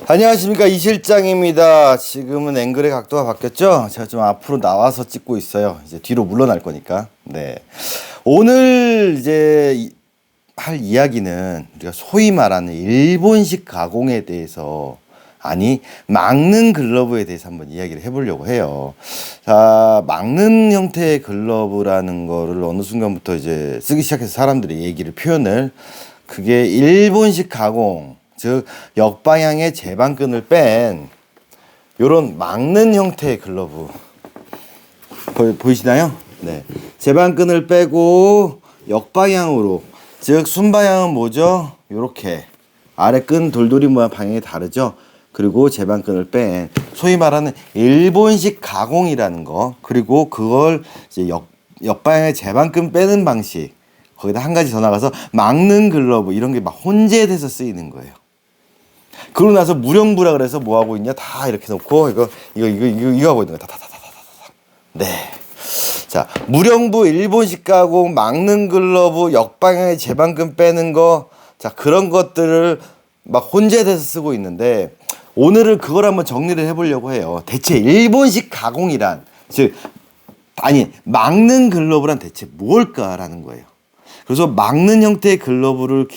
안녕하십니까, 이 실장입니다. 지금은 앵글의 각도가 바뀌었죠? 제가 좀 앞으로 나와서 찍고 있어요. 이제 뒤로 물러날 거니까. 네. 오늘 이제 할 이야기는 우리가 소위 말하는 일본식 가공에 대해서, 아니 막는 글러브에 대해서 한번 이야기를 해보려고 해요. 자, 막는 형태의 글러브라는 거를 어느 순간부터 이제 쓰기 시작해서 사람들이 얘기를 표현을, 그게 일본식 가공, 즉 역방향의 제방끈을 뺀 요런 막는 형태의 글러브 보이시나요? 네, 제방끈을 빼고 역방향으로, 즉 순방향은 뭐죠? 요렇게 아래 끈 돌돌이 모양 방향이 다르죠. 그리고 제방끈을 뺀 소위 말하는 일본식 가공이라는 거, 그리고 그걸 이제 역방향의 제방끈 빼는 방식, 거기다 한 가지 더 나가서 막는 글러브, 이런 게 막 혼재돼서 쓰이는 거예요. 그러고 나서 무령부라 그래서 뭐 하고 있냐, 다 이렇게 놓고 이거 하고 있는 거야. 다다다다다다. 네. 자, 무령부, 일본식 가공, 막는 글러브, 역방향의 제방끈 빼는 거, 자, 그런 것들을 막 혼재돼서 쓰고 있는데, 오늘은 그걸 한번 정리를 해보려고 해요. 대체 일본식 가공이란, 즉 막는 글러브란 대체 뭘까라는 거예요. 그래서 막는 형태의 글러브로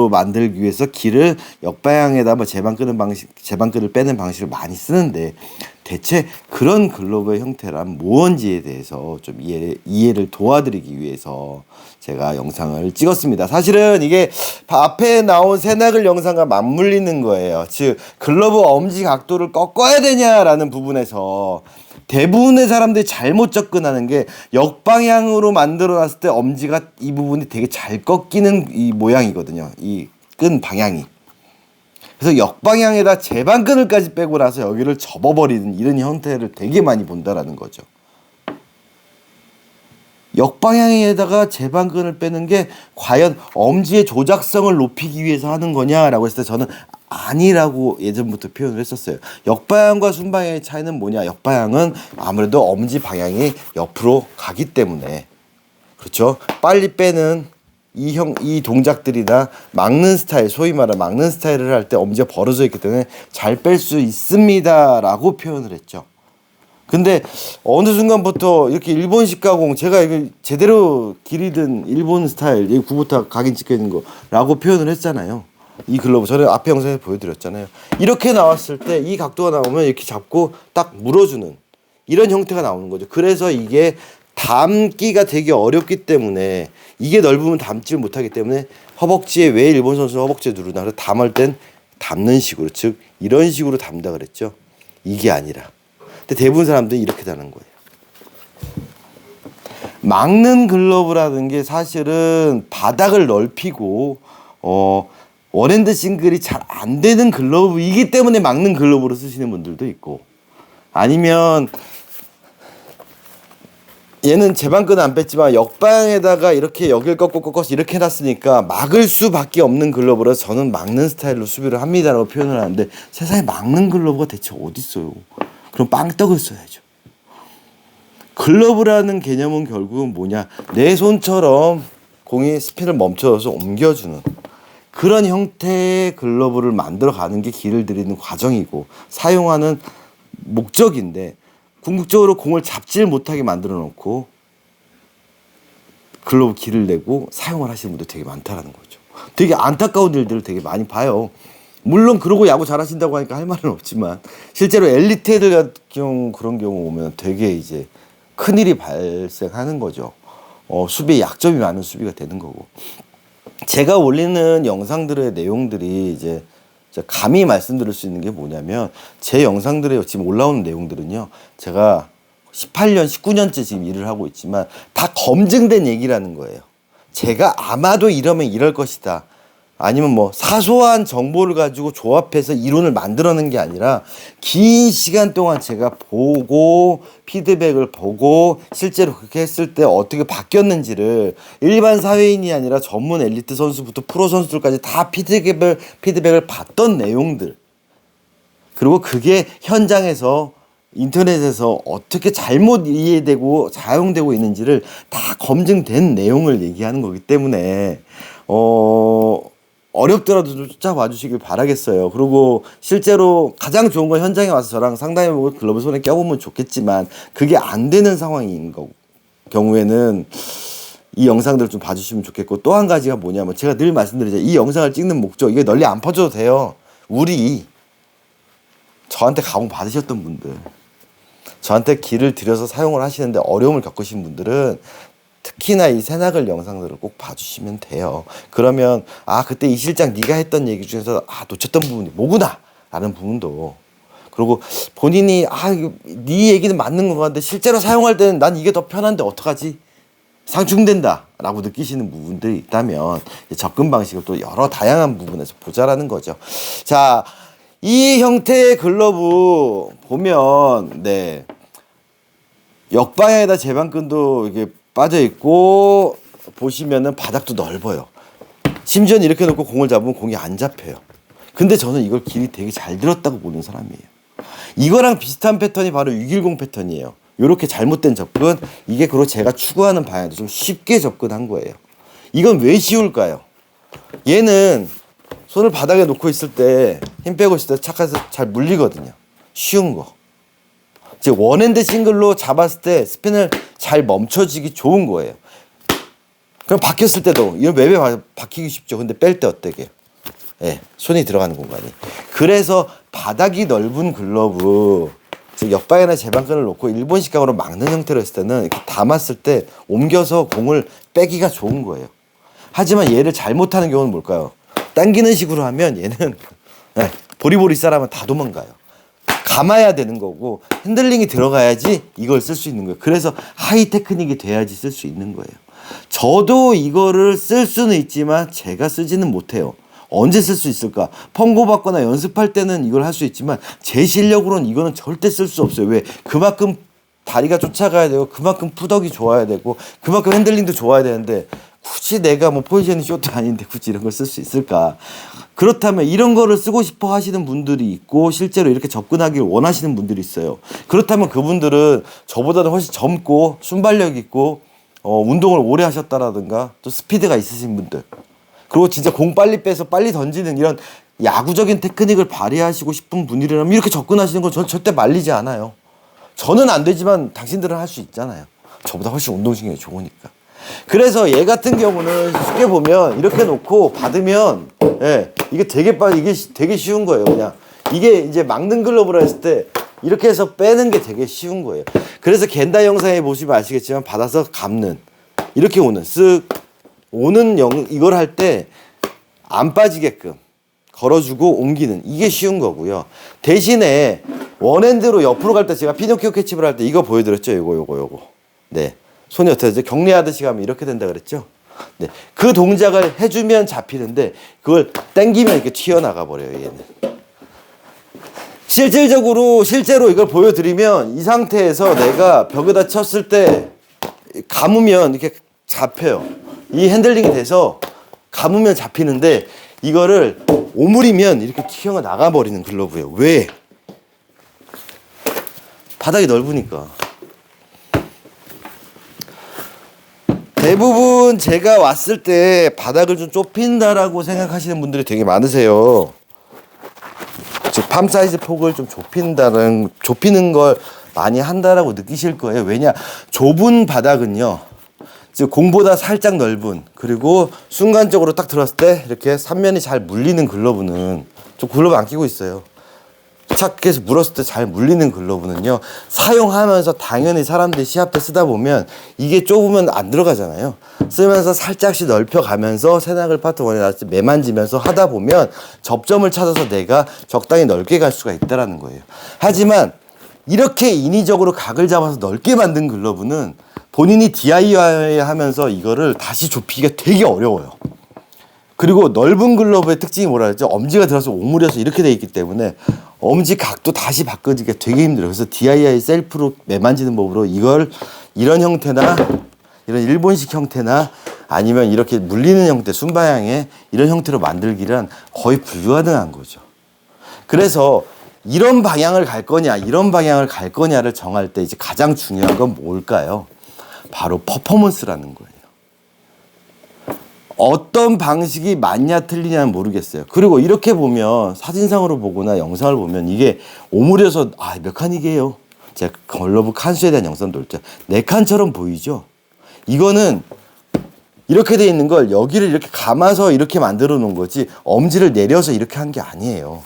만들기 위해서 길을 역방향에다 뭐 제방끈을 빼는 방식을 많이 쓰는데, 대체 그런 글러브의 형태란 무엇인지에 대해서 좀 이해를 도와드리기 위해서 제가 영상을 찍었습니다. 사실은 이게 앞에 나온 새나글 영상과 맞물리는 거예요. 즉, 글러브 엄지 각도를 꺾어야 되냐라는 부분에서 대부분의 사람들이 잘못 접근하는 게, 역방향으로 만들어 놨을 때 엄지가 이 부분이 되게 잘 꺾이는 이 모양이거든요. 이 끈 방향이. 그래서 역방향에다 제방끈을까지 빼고 나서 여기를 접어버리는 이런 형태를 되게 많이 본다라는 거죠. 역방향에다가 제방끈을 빼는 게 과연 엄지의 조작성을 높이기 위해서 하는 거냐라고 했을 때 저는 아니라고 예전부터 표현을 했었어요. 역방향과 순방향의 차이는 뭐냐? 역방향은 아무래도 엄지 방향이 옆으로 가기 때문에, 그렇죠? 빨리 빼는 이 동작들이나 막는 스타일, 소위 말하는 막는 스타일을 할 때 엄지가 벌어져 있기 때문에 잘 뺄 수 있습니다라고 표현을 했죠. 근데 어느 순간부터 이렇게 일본식 가공, 제가 이거 제대로 길이든 일본 스타일, 이 구부타 각인 찍혀 있는 거라고 표현을 했잖아요. 이 글러브 저는 앞에 영상에 보여드렸잖아요. 이렇게 나왔을 때 이 각도가 나오면 이렇게 잡고 딱 물어주는 이런 형태가 나오는 거죠. 그래서 이게 담기가 되게 어렵기 때문에, 이게 넓으면 담지를 못하기 때문에 허벅지에, 왜 일본 선수는 허벅지에 누르나, 그래서 담을 땐 담는 식으로, 즉 이런 식으로 담다 그랬죠. 이게 아니라, 근데 대부분 사람들이 이렇게 다는 거예요. 막는 글러브라는 게 사실은 바닥을 넓히고 원핸드 싱글이 잘 안 되는 글러브이기 때문에 막는 글러브로 쓰시는 분들도 있고, 아니면 얘는 제방끈은 안 뺐지만 역방향에다가 이렇게 여길 꺾어서 이렇게 해놨으니까 막을 수밖에 없는 글러브라서 저는 막는 스타일로 수비를 합니다라고 표현을 하는데, 세상에 막는 글러브가 대체 어디 있어요? 그럼 빵떡을 써야죠. 글러브라는 개념은 결국은 뭐냐? 내 손처럼 공이 스핀을 멈춰서 옮겨주는 그런 형태의 글러브를 만들어가는 게 길을 들이는 과정이고 사용하는 목적인데, 궁극적으로 공을 잡질 못하게 만들어 놓고 글러브 길을 내고 사용을 하시는 분들 되게 많다라는 거죠. 되게 안타까운 일들을 되게 많이 봐요. 물론 그러고 야구 잘하신다고 하니까 할 말은 없지만, 실제로 엘리트 애들 같은 경우, 그런 경우 오면 되게 이제 큰일이 발생하는 거죠. 수비에 약점이 많은 수비가 되는 거고. 제가 올리는 영상들의 내용들이 이제 감히 말씀드릴 수 있는 게 뭐냐면, 제 영상들에 지금 올라오는 내용들은요, 제가 18년, 19년째 지금 일을 하고 있지만 다 검증된 얘기라는 거예요. 제가 아마도 이러면 이럴 것이다, 아니면 뭐 사소한 정보를 가지고 조합해서 이론을 만들어낸 게 아니라, 긴 시간 동안 제가 보고 피드백을 보고 실제로 그렇게 했을 때 어떻게 바뀌었는지를 일반 사회인이 아니라 전문 엘리트 선수부터 프로 선수들까지 다 피드백을 받던 내용들, 그리고 그게 현장에서 인터넷에서 어떻게 잘못 이해되고 사용되고 있는지를 다 검증된 내용을 얘기하는 거기 때문에 어렵더라도 좀 쫓아와 주시길 바라겠어요. 그리고 실제로 가장 좋은 건 현장에 와서 저랑 상담해보고 글러브 손에 껴보면 좋겠지만 그게 안 되는 상황인 경우에는 이 영상들을 좀 봐주시면 좋겠고, 또 한 가지가 뭐냐면 제가 늘 말씀드리죠. 이 영상을 찍는 목적, 이게 널리 안 퍼져도 돼요. 우리 저한테 가공 받으셨던 분들, 저한테 길을 들여서 사용을 하시는데 어려움을 겪으신 분들은 특히나 이 새나글 영상들을 꼭 봐주시면 돼요. 그러면 아, 그때 이 실장 네가 했던 얘기 중에서 아, 놓쳤던 부분이 뭐구나 라는 부분도, 그리고 본인이 아, 네 얘기는 맞는 것 같은데 실제로 사용할 때는 난 이게 더 편한데 어떡하지? 상충된다 라고 느끼시는 부분들이 있다면 접근 방식을 또 여러 다양한 부분에서 보자라는 거죠. 자, 이 형태의 글러브 보면 네, 역방향에다 제방끈도 이게 빠져 있고 보시면은 바닥도 넓어요. 심지어는 이렇게 놓고 공을 잡으면 공이 안 잡혀요. 근데 저는 이걸 길이 되게 잘 들었다고 보는 사람이에요. 이거랑 비슷한 패턴이 바로 610 패턴이에요. 이렇게 잘못된 접근, 이게 그리고 제가 추구하는 방향도 좀 쉽게 접근한 거예요. 이건 왜 쉬울까요? 얘는 손을 바닥에 놓고 있을 때, 힘 빼고 있을 때 착해서 잘 물리거든요. 쉬운 거. 즉 원핸드 싱글로 잡았을 때 스핀을 잘 멈춰지기 좋은 거예요. 그럼 박혔을 때도 이런 웹에 박히기 쉽죠. 근데 뺄 때 어때게? 예, 손이 들어가는 공간이. 그래서 바닥이 넓은 글러브, 즉 역방향이나 제방끈을 놓고 일본식 각으로 막는 형태로 했을 때는 이렇게 담았을 때 옮겨서 공을 빼기가 좋은 거예요. 하지만 얘를 잘못하는 경우는 뭘까요? 당기는 식으로 하면 얘는 예, 보리보리 싸라면 다 도망가요. 감아야 되는 거고 핸들링이 들어가야지 이걸 쓸 수 있는 거예요. 그래서 하이 테크닉이 돼야지 쓸 수 있는 거예요. 저도 이거를 쓸 수는 있지만 제가 쓰지는 못해요. 언제 쓸 수 있을까? 펑고 받거나 연습할 때는 이걸 할 수 있지만 제 실력으로는 이거는 절대 쓸 수 없어요. 왜? 그만큼 다리가 쫓아가야 되고 그만큼 푸덕이 좋아야 되고 그만큼 핸들링도 좋아야 되는데 굳이 내가 뭐 포지션이 쇼트 아닌데 굳이 이런 걸 쓸 수 있을까? 그렇다면 이런 거를 쓰고 싶어 하시는 분들이 있고 실제로 이렇게 접근하기를 원하시는 분들이 있어요. 그렇다면 그분들은 저보다는 훨씬 젊고 순발력 있고 운동을 오래 하셨다라든가 또 스피드가 있으신 분들, 그리고 진짜 공 빨리 빼서 빨리 던지는 이런 야구적인 테크닉을 발휘하시고 싶은 분이라면 이렇게 접근하시는 건 전 절대 말리지 않아요. 저는 안 되지만 당신들은 할 수 있잖아요. 저보다 훨씬 운동신경이 좋으니까. 그래서 얘 같은 경우는 쉽게 보면 이렇게 놓고 받으면 예, 이게 되게 쉬운 거예요. 그냥 이게 이제 막는 글러브라 했을 때 이렇게 해서 빼는 게 되게 쉬운 거예요. 그래서 겐다 영상에 보시면 아시겠지만 받아서 감는, 이렇게 오는 쓱 오는 이걸 할 때 안 빠지게끔 걸어주고 옮기는, 이게 쉬운 거고요. 대신에 원핸드로 옆으로 갈 때 제가 피노키오 캐치볼 할 때 이거 보여드렸죠. 요거. 네. 손이 어떻게 되죠? 격리하듯이 가면 이렇게 된다 그랬죠? 네. 그 동작을 해주면 잡히는데 그걸 당기면 이렇게 튀어나가 버려요, 얘는. 실제로 이걸 보여드리면 이 상태에서 내가 벽에다 쳤을 때 감으면 이렇게 잡혀요. 이 핸들링이 돼서 감으면 잡히는데 이거를 오므리면 이렇게 튀어나가 버리는 글러브예요. 왜? 바닥이 넓으니까. 대부분 제가 왔을 때 바닥을 좀 좁힌다라고 생각하시는 분들이 되게 많으세요. 즉 팜 사이즈 폭을 좀 좁히는 걸 많이 한다라고 느끼실 거예요. 왜냐? 좁은 바닥은요, 즉 공보다 살짝 넓은, 그리고 순간적으로 딱 들었을 때 이렇게 삼면이 잘 물리는 글러브는, 좀 글러브 안 끼고 있어요. 착 해서 물었을 때 잘 물리는 글러브는요, 사용하면서 당연히 사람들이 시합 때 쓰다 보면 이게 좁으면 안 들어가잖아요. 쓰면서 살짝씩 넓혀가면서 새나글 파트 원에 나왔을 때 매만지면서 하다 보면 접점을 찾아서 내가 적당히 넓게 갈 수가 있다라는 거예요. 하지만 이렇게 인위적으로 각을 잡아서 넓게 만든 글러브는 본인이 DIY 하면서 이거를 다시 좁히기가 되게 어려워요. 그리고 넓은 글러브의 특징이 뭐라 그랬죠? 엄지가 들어서 오므려서 이렇게 돼 있기 때문에 엄지 각도 다시 바꿔지기가 되게 힘들어요. 그래서 DIY 셀프로 매만지는 법으로 이걸 이런 형태나 이런 일본식 형태나 아니면 이렇게 물리는 형태, 순방향의 이런 형태로 만들기란 거의 불가능한 거죠. 그래서 이런 방향을 갈 거냐, 이런 방향을 갈 거냐를 정할 때 이제 가장 중요한 건 뭘까요? 바로 퍼포먼스라는 거예요. 어떤 방식이 맞냐 틀리냐는 모르겠어요. 그리고 이렇게 보면 사진상으로 보거나 영상을 보면 이게 오므려서 몇 칸이게요? 제가 글러브 칸수에 대한 영상도 있죠. 4칸처럼 보이죠? 이거는 이렇게 돼 있는 걸 여기를 이렇게 감아서 이렇게 만들어 놓은 거지 엄지를 내려서 이렇게 한 게 아니에요.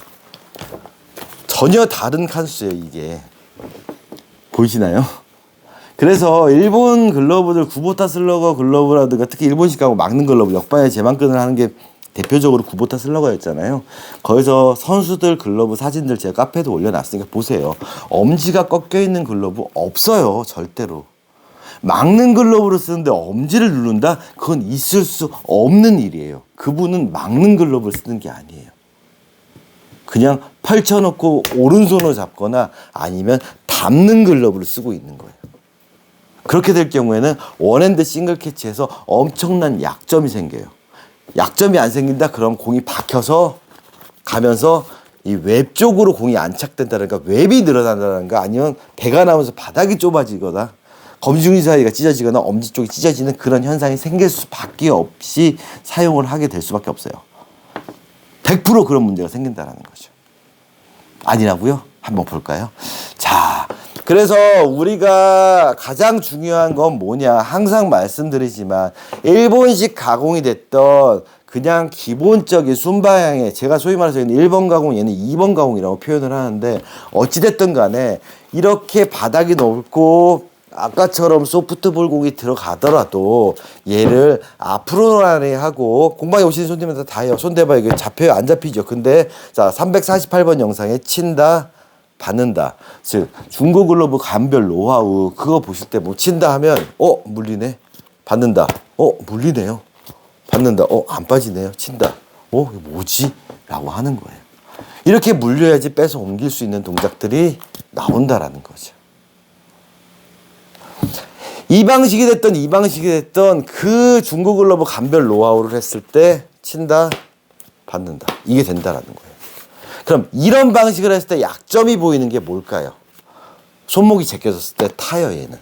전혀 다른 칸수예요, 이게. 보이시나요? 그래서 일본 글러브들 구보타 슬러거 글러브라든가 특히 일본식 하고 막는 글러브 역방에 제만끈을 하는 게 대표적으로 구보타 슬러거였잖아요. 거기서 선수들 글러브 사진들 제가 카페에도 올려놨으니까 보세요. 엄지가 꺾여 있는 글러브 없어요, 절대로. 막는 글러브를 쓰는데 엄지를 누른다? 그건 있을 수 없는 일이에요. 그분은 막는 글러브를 쓰는 게 아니에요. 그냥 펼쳐놓고 오른손으로 잡거나 아니면 담는 글러브를 쓰고 있는 거예요. 그렇게 될 경우에는 원핸드 싱글 캐치에서 엄청난 약점이 생겨요. 약점이 안 생긴다? 그럼 공이 박혀서 가면서 이 웹 쪽으로 공이 안착된다든가 웹이 늘어난다든가 아니면 배가 나오면서 바닥이 좁아지거나 검지중지 사이가 찢어지거나 엄지 쪽이 찢어지는 그런 현상이 생길 수밖에 없이 사용을 하게 될 수밖에 없어요. 100% 그런 문제가 생긴다는 거죠. 아니라고요? 한번 볼까요? 자, 그래서 우리가 가장 중요한 건 뭐냐? 항상 말씀드리지만 일본식 가공이 됐던 그냥 기본적인 순방향의 제가 소위 말해서 1번 가공 얘는 2번 가공이라고 표현을 하는데 어찌됐든 간에 이렇게 바닥이 넓고 아까처럼 소프트볼 공이 들어가더라도 얘를 앞으로 나리 하고 공방에 오시는 손님들 다 해요. 손 대봐. 이게 잡혀요? 안 잡히죠? 근데 자 348번 영상에 친다 받는다. 즉 중고 글러브 감별 노하우 그거 보실 때 뭐 친다 하면 물리네. 받는다. 물리네요. 받는다. 안 빠지네요. 친다. 이게 뭐지? 라고 하는 거예요. 이렇게 물려야지 빼서 옮길 수 있는 동작들이 나온다라는 거죠. 이 방식이 됐던 그 중고 글러브 감별 노하우를 했을 때 친다, 받는다. 이게 된다라는 거예요. 그럼 이런 방식을 했을 때 약점이 보이는 게 뭘까요? 손목이 제껴졌을 때 타요, 얘는.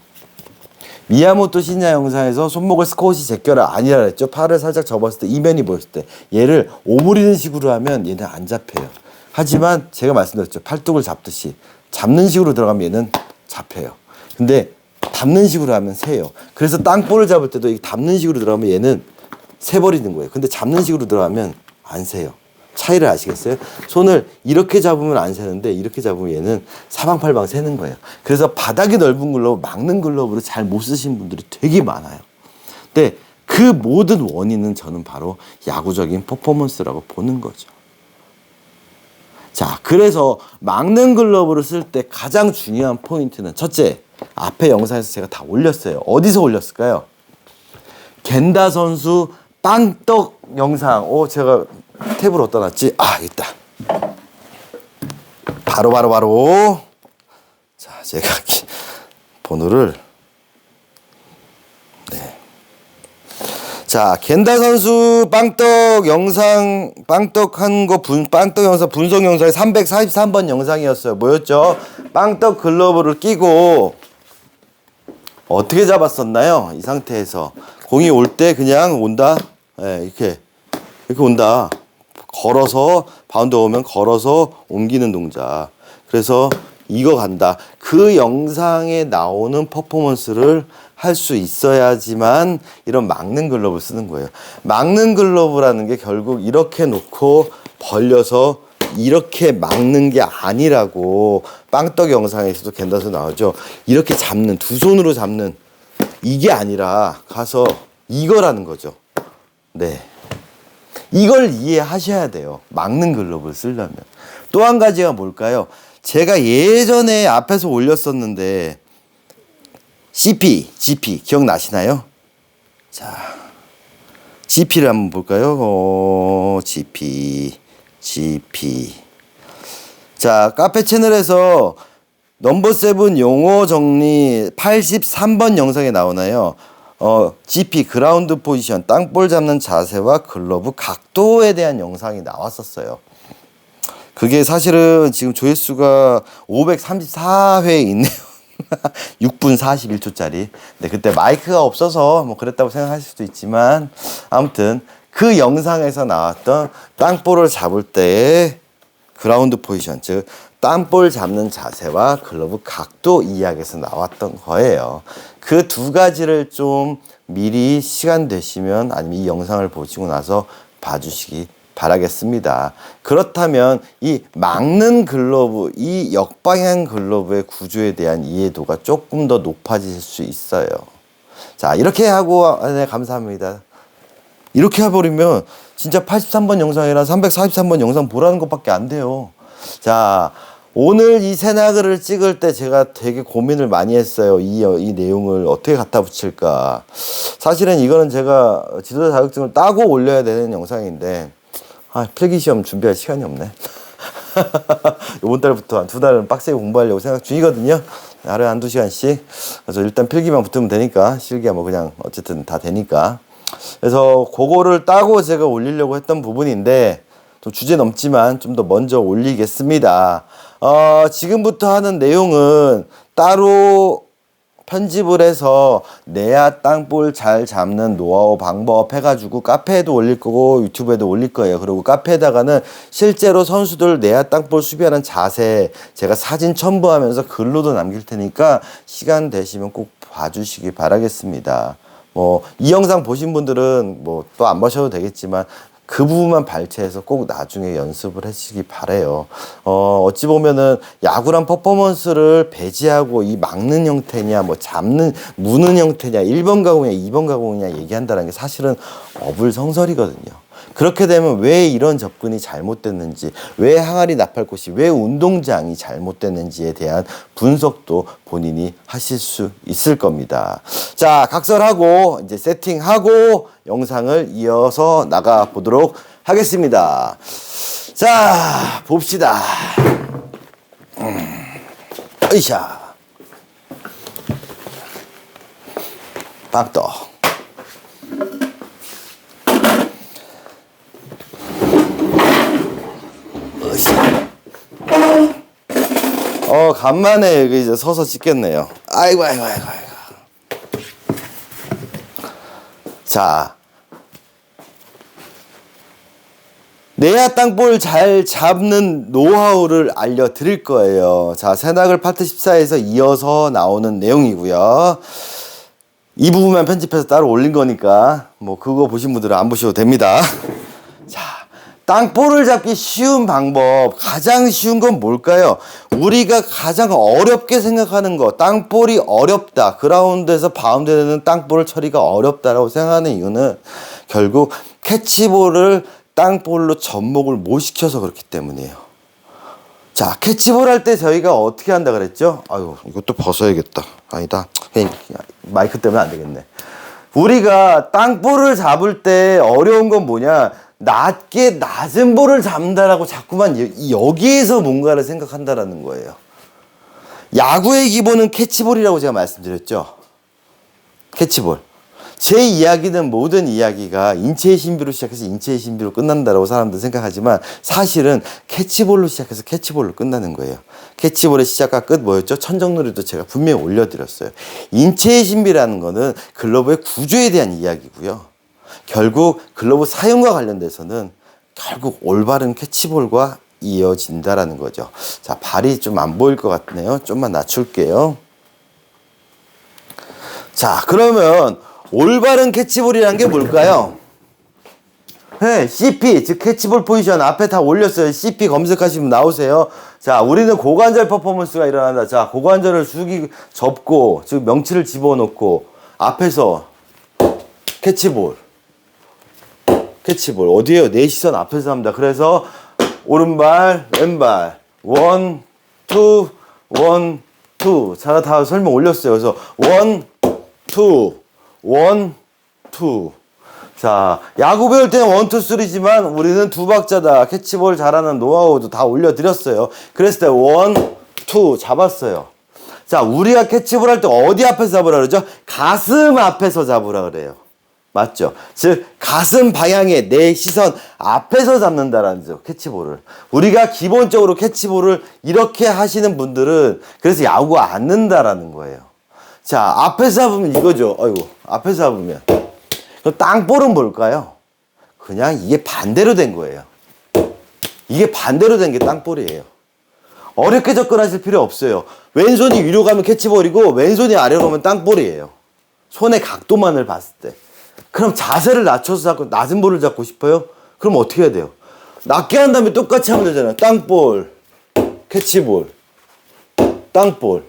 미야모토 신야 영상에서 손목을 스쿼시 제껴라 아니라 그랬죠. 팔을 살짝 접었을 때 이면이 보였을 때 얘를 오므리는 식으로 하면 얘는 안 잡혀요. 하지만 제가 말씀드렸죠. 팔뚝을 잡듯이 잡는 식으로 들어가면 얘는 잡혀요. 근데 담는 식으로 하면 새요. 그래서 땅볼을 잡을 때도 이 담는 식으로 들어가면 얘는 새버리는 거예요. 근데 잡는 식으로 들어가면 안 새요. 차이를 아시겠어요? 손을 이렇게 잡으면 안 새는데 이렇게 잡으면 얘는 사방팔방 새는 거예요. 그래서 바닥이 넓은 글러브, 막는 글러브를 잘 못 쓰신 분들이 되게 많아요. 근데 그 모든 원인은 저는 바로 야구적인 퍼포먼스라고 보는 거죠. 자, 그래서 막는 글러브를 쓸 때 가장 중요한 포인트는 첫째, 앞에 영상에서 제가 다 올렸어요. 어디서 올렸을까요? 겐다 선수 빵떡 영상. 제가 탭을 어디다 놨지? 있다. 바로. 자, 제가 번호를. 네. 자, 겐다 선수 빵떡 영상, 빵떡 영상 분석 영상이 343번 영상이었어요. 뭐였죠? 빵떡 글러브를 끼고 어떻게 잡았었나요? 이 상태에서 공이 올 때 그냥 온다. 이렇게 온다. 걸어서 바운드 오면 걸어서 옮기는 동작. 그래서 이거 간다. 그 영상에 나오는 퍼포먼스를 할 수 있어야지만 이런 막는 글러브를 쓰는 거예요. 막는 글러브라는 게 결국 이렇게 놓고 벌려서 이렇게 막는 게 아니라고 빵떡 영상에서도 겐다서 나오죠. 이렇게 잡는, 두 손으로 잡는 이게 아니라 가서 이거라는 거죠. 네. 이걸 이해하셔야 돼요. 막는 글러브를 쓰려면. 또 한 가지가 뭘까요? 제가 예전에 앞에서 올렸었는데 CP, GP 기억나시나요? 자, GP를 한번 볼까요? GP. 자, 카페 채널에서 넘버 7 용어 정리 83번 영상에 나오나요? GP 그라운드 포지션 땅볼 잡는 자세와 글러브 각도에 대한 영상이 나왔었어요. 그게 사실은 지금 조회수가 534회에 있네요. 6분 41초짜리. 네, 그때 마이크가 없어서 뭐 그랬다고 생각하실 수도 있지만 아무튼 그 영상에서 나왔던 땅볼을 잡을 때의 그라운드 포지션, 즉 땅볼 잡는 자세와 글러브 각도 이야기에서 나왔던 거예요. 그 두 가지를 좀 미리 시간 되시면 아니면 이 영상을 보시고 나서 봐주시기 바라겠습니다. 그렇다면 이 막는 글러브, 이 역방향 글러브의 구조에 대한 이해도가 조금 더 높아질 수 있어요. 자, 이렇게 하고, 네, 감사합니다. 이렇게 해버리면 진짜 83번 영상이랑 343번 영상 보라는 것밖에 안 돼요. 자, 오늘 이 새나그를 찍을 때 제가 되게 고민을 많이 했어요. 이 내용을 어떻게 갖다 붙일까. 사실은 이거는 제가 지도자 자격증을 따고 올려야 되는 영상인데, 필기시험 준비할 시간이 없네. 이번 달부터 한 2달은 빡세게 공부하려고 생각 중이거든요. 하루에 1-2시간씩. 그래서 일단 필기만 붙으면 되니까, 실기야 뭐 그냥 어쨌든 다 되니까. 그래서 그거를 따고 제가 올리려고 했던 부분인데, 또 주제 넘지만 좀 더 먼저 올리겠습니다. 지금부터 하는 내용은 따로 편집을 해서 내야 땅볼 잘 잡는 노하우 방법 해가지고 카페에도 올릴 거고 유튜브에도 올릴 거예요. 그리고 카페에다가는 실제로 선수들 내야 땅볼 수비하는 자세 제가 사진 첨부하면서 글로도 남길 테니까 시간 되시면 꼭 봐주시기 바라겠습니다. 이 영상 보신 분들은 또 안 보셔도 되겠지만 그 부분만 발췌해서 꼭 나중에 연습을 하시기 바래요. 어찌 보면은 야구란 퍼포먼스를 배제하고 이 막는 형태냐, 무는 형태냐, 1번 가공이냐, 2번 가공이냐 얘기한다는 게 사실은 어불성설이거든요. 그렇게 되면 왜 이런 접근이 잘못됐는지, 왜 항아리 나팔꽃이, 왜 운동장이 잘못됐는지에 대한 분석도 본인이 하실 수 있을 겁니다. 자, 각설하고 이제 세팅하고 영상을 이어서 나가 보도록 하겠습니다. 자, 봅시다. 으쌰. 박떡. 간만에 여기 이제 서서 찍겠네요. 아이고. 자, 내야 땅볼 잘 잡는 노하우를 알려드릴 거예요. 자, 새나글 파트 14에서 이어서 나오는 내용이고요. 이 부분만 편집해서 따로 올린 거니까 그거 보신 분들은 안 보셔도 됩니다. 자, 땅볼을 잡기 쉬운 방법, 가장 쉬운 건 뭘까요? 우리가 가장 어렵게 생각하는 거, 땅볼이 어렵다, 그라운드에서 바운드되는 땅볼 처리가 어렵다라고 생각하는 이유는 결국 캐치볼을 땅볼로 접목을 못 시켜서 그렇기 때문이에요. 자, 캐치볼 할 때 저희가 어떻게 한다 그랬죠? 아유, 이것도 벗어야겠다. 아니다. 마이크 때문에 안 되겠네. 우리가 땅볼을 잡을 때 어려운 건 뭐냐? 낮은 볼을 잡는다라고 자꾸만 여기에서 뭔가를 생각한다라는 거예요. 야구의 기본은 캐치볼이라고 제가 말씀드렸죠. 캐치볼. 제 이야기는 모든 이야기가 인체의 신비로 시작해서 인체의 신비로 끝난다라고 사람들은 생각하지만 사실은 캐치볼로 시작해서 캐치볼로 끝나는 거예요. 캐치볼의 시작과 끝 뭐였죠? 천정놀이도 제가 분명히 올려드렸어요. 인체의 신비라는 거는 글러브의 구조에 대한 이야기고요. 결국 글러브 사용과 관련돼서는 결국 올바른 캐치볼과 이어진다라는 거죠. 자, 발이 좀 안 보일 것 같네요. 좀만 낮출게요. 자, 그러면 올바른 캐치볼이라는 게 뭘까요? 네, CP, 즉 캐치볼 포지션 앞에 다 올렸어요. CP 검색하시면 나오세요. 자, 우리는 고관절 퍼포먼스가 일어난다. 자, 고관절을 접고, 즉 명치를 집어넣고 앞에서 캐치볼 어디에요? 내 시선 앞에서 합니다. 그래서 오른발, 왼발 1, 2, 1, 2. 자, 다 설명 올렸어요. 그래서 1, 2, 1, 2. 자, 야구 배울 때는 1, 2, 3지만 우리는 두 박자다. 캐치볼 잘하는 노하우도 다 올려드렸어요. 그랬을 때 1, 2 잡았어요. 자, 우리가 캐치볼 할 때 어디 앞에서 잡으라 그러죠? 가슴 앞에서 잡으라 그래요. 맞죠? 즉 가슴 방향에 내 시선 앞에서 잡는다라는 거죠. 캐치볼을. 우리가 기본적으로 캐치볼을 이렇게 하시는 분들은 그래서 야구 안 는다라는 거예요. 자, 앞에서 잡으면 이거죠. 아이고, 앞에서 잡으면. 그럼 땅볼은 뭘까요? 그냥 이게 반대로 된 거예요. 이게 반대로 된 게 땅볼이에요. 어렵게 접근하실 필요 없어요. 왼손이 위로 가면 캐치볼이고 왼손이 아래로 가면 땅볼이에요. 손의 각도만을 봤을 때. 그럼 자세를 낮춰서 잡고 낮은 볼을 잡고 싶어요? 그럼 어떻게 해야 돼요? 낮게 한 다음에 똑같이 하면 되잖아요. 땅볼, 캐치볼, 땅볼.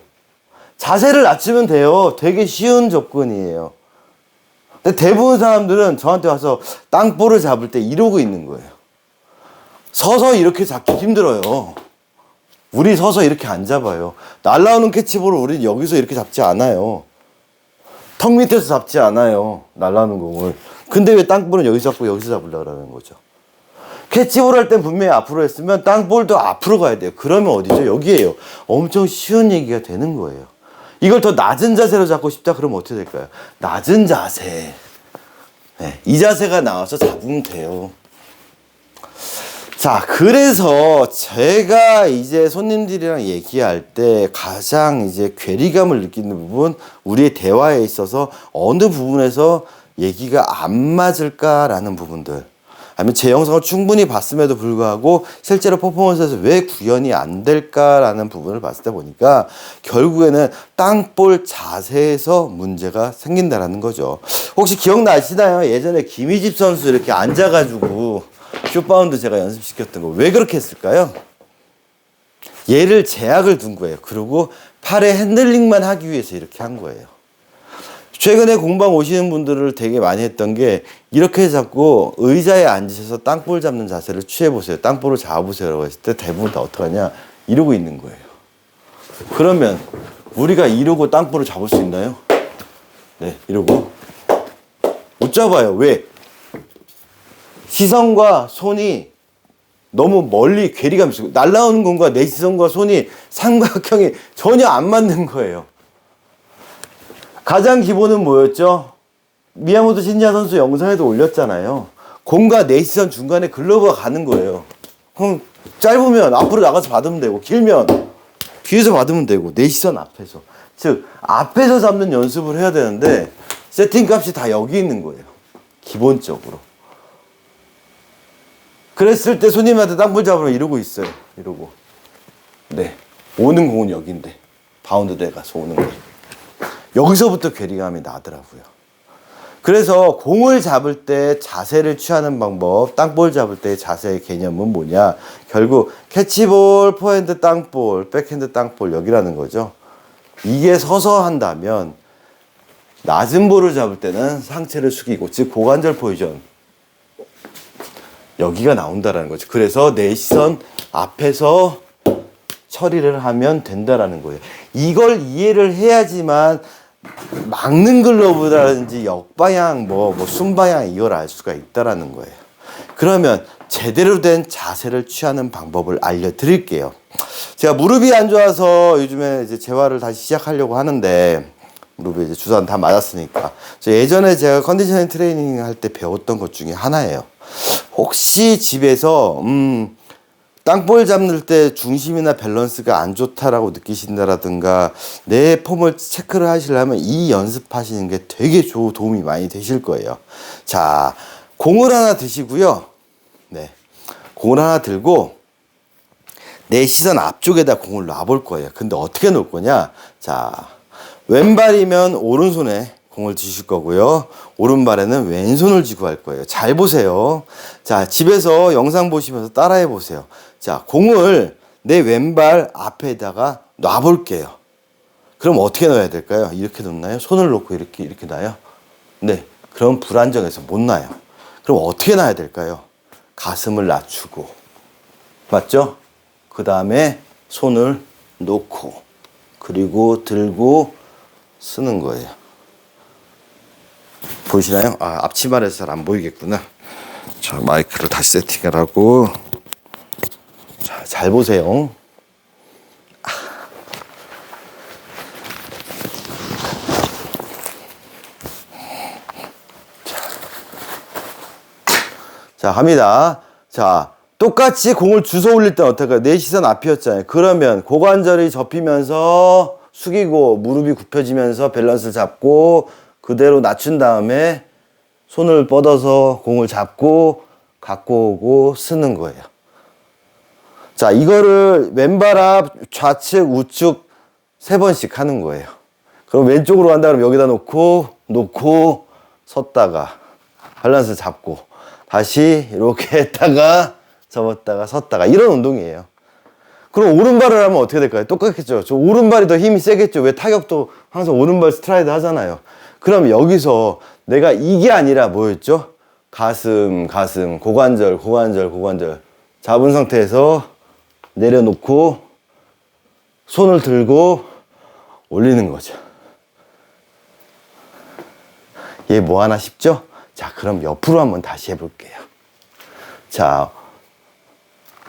자세를 낮추면 돼요. 되게 쉬운 접근이에요. 근데 대부분 사람들은 저한테 와서 땅볼을 잡을 때 이러고 있는 거예요. 서서 이렇게 잡기 힘들어요. 우리 서서 이렇게 안 잡아요. 날라오는 캐치볼을 우리 여기서 이렇게 잡지 않아요. 턱 밑에서 잡지 않아요. 날라오는 공을. 근데 왜 땅볼은 여기서 잡고 여기서 잡으려고 하는 거죠? 캐치볼 할 땐 분명히 앞으로 했으면 땅볼도 앞으로 가야 돼요. 그러면 어디죠? 여기에요. 엄청 쉬운 얘기가 되는 거예요. 이걸 더 낮은 자세로 잡고 싶다 그러면 어떻게 될까요? 낮은 자세. 네, 이 자세가 나와서 잡으면 돼요. 자, 그래서 제가 이제 손님들이랑 얘기할 때 가장 이제 괴리감을 느끼는 부분, 우리의 대화에 있어서 어느 부분에서 얘기가 안 맞을까라는 부분들. 아니면 제 영상을 충분히 봤음에도 불구하고 실제로 퍼포먼스에서 왜 구현이 안 될까라는 부분을 봤을 때 보니까 결국에는 땅볼 자세에서 문제가 생긴다라는 거죠. 혹시 기억나시나요? 예전에 김희집 선수 이렇게 앉아가지고 슛바운드 제가 연습시켰던 거 왜 그렇게 했을까요? 얘를 제약을 둔 거예요. 그리고 팔에 핸들링만 하기 위해서 이렇게 한 거예요. 최근에 공방 오시는 분들을 되게 많이 했던 게 이렇게 잡고 의자에 앉으셔서 땅볼 잡는 자세를 취해보세요. 땅볼을 잡아보세요 라고 했을 때 대부분 다 어떡하냐? 이러고 있는 거예요. 그러면 우리가 이러고 땅볼을 잡을 수 있나요? 네, 이러고 못 잡아요. 왜? 시선과 손이 너무 멀리 괴리감이 있고 날라오는 공과 내 시선과 손이 삼각형이 전혀 안 맞는 거예요. 가장 기본은 뭐였죠? 미야모토 신지아 선수 영상에도 올렸잖아요. 공과 내 시선 중간에 글러브가 가는 거예요. 그럼 짧으면 앞으로 나가서 받으면 되고 길면 뒤에서 받으면 되고 내 시선 앞에서. 즉 앞에서 잡는 연습을 해야 되는데 세팅값이 다 여기 있는 거예요. 기본적으로. 그랬을 때 손님한테 땅볼 잡으면 이러고 있어요. 이러고. 네. 오는 공은 여기인데. 바운드대에 가서 오는 거. 여기서부터 괴리감이 나더라고요. 그래서 공을 잡을 때 자세를 취하는 방법, 땅볼 잡을 때 자세의 개념은 뭐냐. 결국 캐치볼, 포핸드 땅볼, 백핸드 땅볼 여기라는 거죠. 이게 서서 한다면 낮은 볼을 잡을 때는 상체를 숙이고, 즉 고관절 포지션. 여기가 나온다라는 거죠. 그래서 내 시선 앞에서 처리를 하면 된다라는 거예요. 이걸 이해를 해야지만 막는 글러브라든지 역방향, 순방향 이걸 알 수가 있다라는 거예요. 그러면 제대로 된 자세를 취하는 방법을 알려드릴게요. 제가 무릎이 안 좋아서 요즘에 이제 재활을 다시 시작하려고 하는데 무릎에 이제 주사는 다 맞았으니까 예전에 제가 컨디셔닝 트레이닝 할 때 배웠던 것 중에 하나예요. 혹시 집에서 땅볼 잡는 때 중심이나 밸런스가 안 좋다라고 느끼신다라든가 내 폼을 체크를 하시려면 이 연습하시는 게 되게 도움이 많이 되실 거예요. 자, 공을 하나 드시고요. 네, 공을 하나 들고 내 시선 앞쪽에다 공을 놔볼 거예요. 근데 어떻게 놓을 거냐? 자, 왼발이면 오른손에 공을 쥐실 거고요. 오른발에는 왼손을 쥐고 할 거예요. 잘 보세요. 자, 집에서 영상 보시면서 따라해 보세요. 자, 공을 내 왼발 앞에다가 놔볼게요. 그럼 어떻게 넣어야 될까요? 이렇게 놓나요? 손을 놓고 이렇게 놔요? 네. 그럼 불안정해서 못 놔요. 그럼 어떻게 놔야 될까요? 가슴을 낮추고. 맞죠? 그 다음에 손을 놓고. 그리고 들고 쓰는 거예요. 보이시나요? 아, 앞치마라서 잘 안 보이겠구나. 자, 마이크를 다시 세팅을 하고. 자, 잘 보세요. 자, 합니다. 자, 똑같이 공을 주워 올릴 때 어떨까요? 내 시선 앞이었잖아요. 그러면 고관절이 접히면서 숙이고 무릎이 굽혀지면서 밸런스를 잡고 그대로 낮춘 다음에 손을 뻗어서 공을 잡고 갖고 오고 쓰는 거예요. 자, 이거를 왼발 앞, 좌측, 우측 3번씩 하는 거예요. 그럼 왼쪽으로 간다 그러면 여기다 놓고 섰다가 밸런스 잡고 다시 이렇게 했다가 접었다가 섰다가 이런 운동이에요. 그럼 오른발을 하면 어떻게 될까요? 똑같겠죠. 저 오른발이 더 힘이 세겠죠. 왜 타격도 항상 오른발 스트라이드 하잖아요. 그럼 여기서 내가 이게 아니라 뭐였죠? 가슴, 고관절 잡은 상태에서 내려놓고 손을 들고 올리는 거죠. 얘 뭐 하나 싶죠? 자, 그럼 옆으로 한번 다시 해볼게요. 자,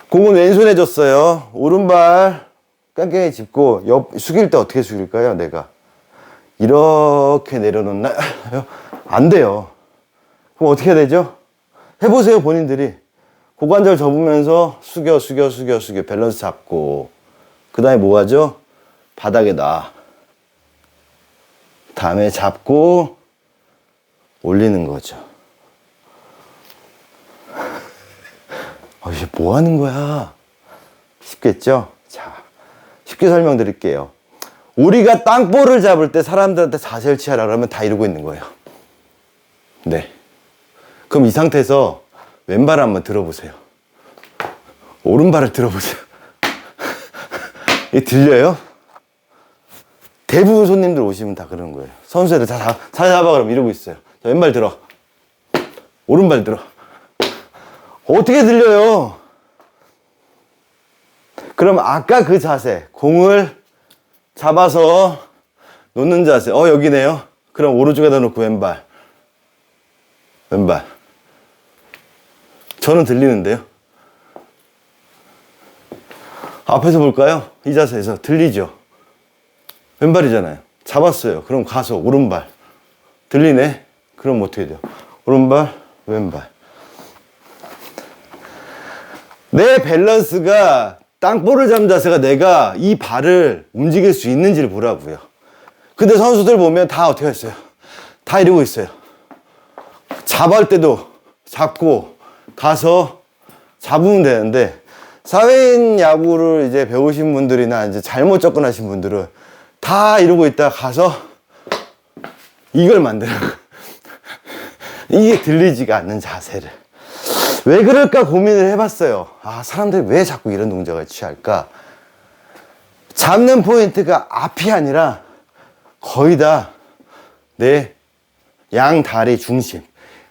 공은 왼손에 줬어요. 오른발 깡깡이 짚고 숙일 때 어떻게 숙일까요? 내가 이렇게 내려놓나요? 안 돼요. 그럼 어떻게 해야 되죠? 해보세요, 본인들이. 고관절 접으면서 숙여 밸런스 잡고 그 다음에 뭐 하죠? 바닥에 놔. 다음에 잡고 올리는 거죠. 이제 뭐 하는 거야? 쉽겠죠? 자, 쉽게 설명드릴게요. 우리가 땅볼을 잡을 때 사람들한테 자세를 취하라 그러면 다 이러고 있는 거예요. 네. 그럼 이 상태에서 왼발을 한번 들어보세요. 오른발을 들어보세요. 이게 들려요? 대부분 손님들 오시면 다 그러는 거예요. 선수애들 다 잡아 그러면 이러고 있어요. 자, 왼발 들어. 오른발 들어. 어떻게 들려요? 그럼 아까 그 자세, 공을 잡아서 놓는 자세. 여기네요. 그럼 오른쪽에다 놓고 왼발. 저는 들리는데요. 앞에서 볼까요? 이 자세에서 들리죠? 왼발이잖아요. 잡았어요. 그럼 가서 오른발. 들리네? 그럼 어떻게 돼요? 오른발, 왼발. 내 밸런스가 땅볼을 잡는 자세가 내가 이 발을 움직일 수 있는지를 보라고요. 근데 선수들 보면 다 어떻게 했어요? 다 이러고 있어요. 잡을 때도 잡고 가서 잡으면 되는데 사회인 야구를 이제 배우신 분들이나 이제 잘못 접근하신 분들은 다 이러고 있다가 가서 이걸 만드는 거예요. 이게 들리지가 않는 자세를. 왜 그럴까 고민을 해봤어요. 사람들이 왜 자꾸 이런 동작을 취할까? 잡는 포인트가 앞이 아니라 거의 다 내 양 다리 중심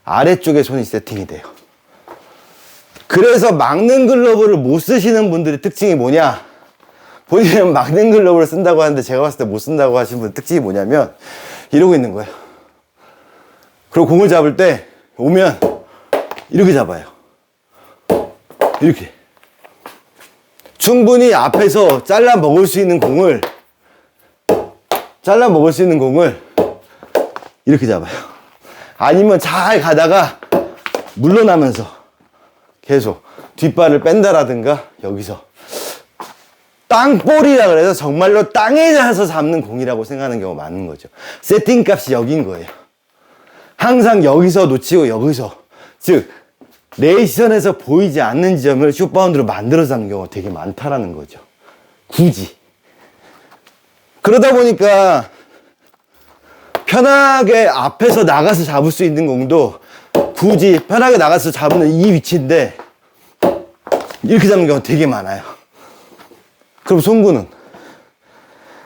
아래쪽에 손이 세팅이 돼요. 그래서 막는 글러브를 못 쓰시는 분들의 특징이 뭐냐? 본인은 막는 글러브를 쓴다고 하는데 제가 봤을 때 못 쓴다고 하시는 분의 특징이 뭐냐면 이러고 있는 거예요. 그리고 공을 잡을 때 오면 이렇게 잡아요. 이렇게. 충분히 앞에서 잘라 먹을 수 있는 공을 이렇게 잡아요. 아니면 잘 가다가 물러나면서 계속 뒷발을 뺀다라든가 여기서 땅볼이라 그래서 정말로 땅에 닿아서 잡는 공이라고 생각하는 경우가 많은 거죠. 세팅 값이 여긴 거예요. 항상 여기서 놓치고 여기서, 즉 내 시선에서 보이지 않는 지점을 슛바운드로 만들어서 잡는 경우가 되게 많다라는 거죠. 굳이. 그러다 보니까 편하게 앞에서 나가서 잡을 수 있는 공도 굳이 편하게 나가서 잡는 이 위치인데 이렇게 잡는 경우가 되게 많아요. 그럼 송구는?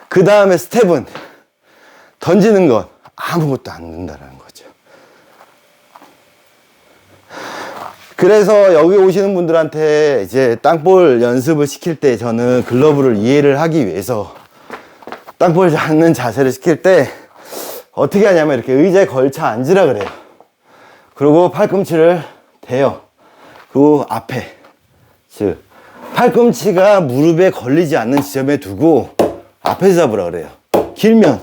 그 다음에 스텝은 던지는 건 아무것도 안 된다는 거죠. 그래서 여기 오시는 분들한테 이제 땅볼 연습을 시킬 때 저는 글러브를 이해를 하기 위해서 땅볼 잡는 자세를 시킬 때 어떻게 하냐면 이렇게 의자에 걸쳐 앉으라 그래요. 그리고 팔꿈치를 대요. 그리고 앞에, 즉 팔꿈치가 무릎에 걸리지 않는 지점에 두고 앞에서 잡으라 그래요. 길면